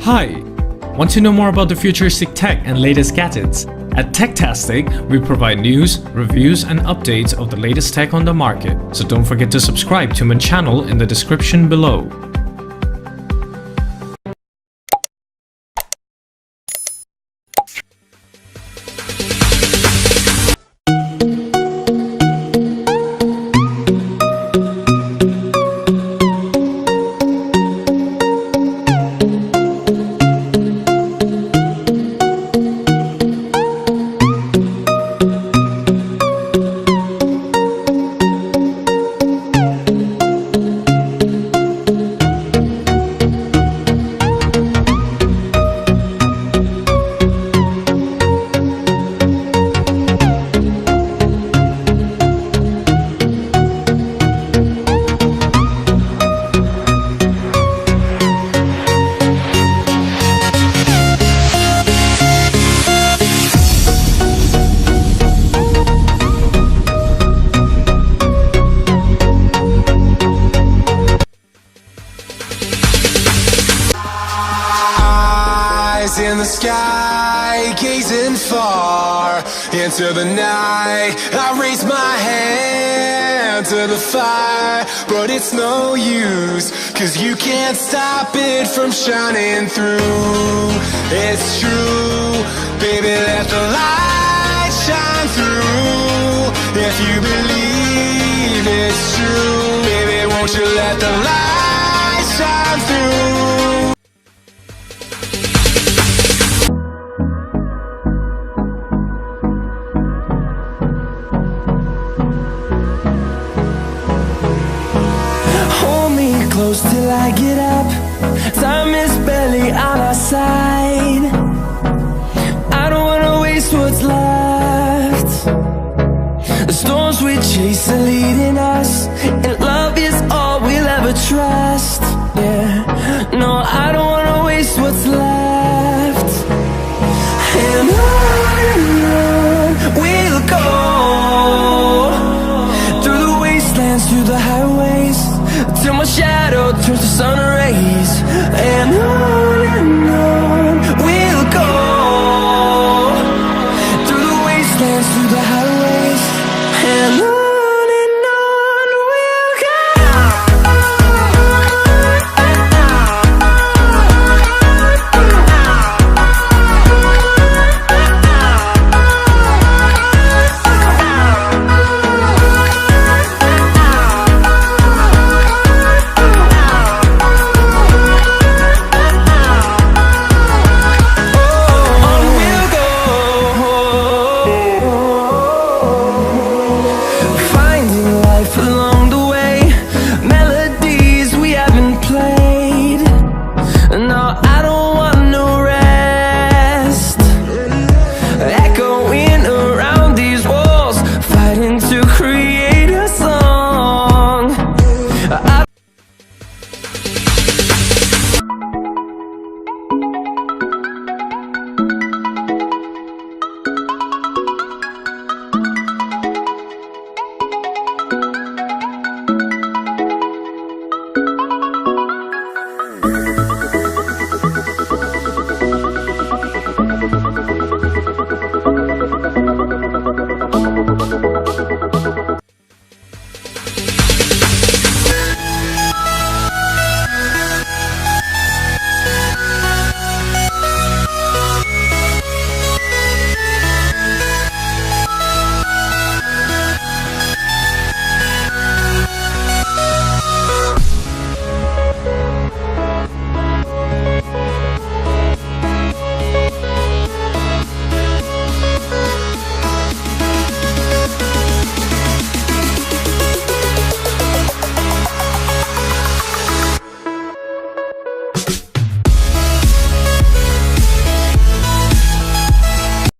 Hi! Want to know more about the futuristic tech and latest gadgets? At Techtastic, we provide news, reviews and updates of the latest tech on the market, so don't forget to subscribe to my channel in the description below. In the sky, gazing far into the night, I raise my hand to the fire, but it's no use, 'cause you can't stop it from shining through. It's true, baby, let the light shine through. If you believe it's true, baby, won't you let the light shine through. Close till I get up, time is barely on our side. I don't wanna waste what's left. The storms we chase are leading us, and love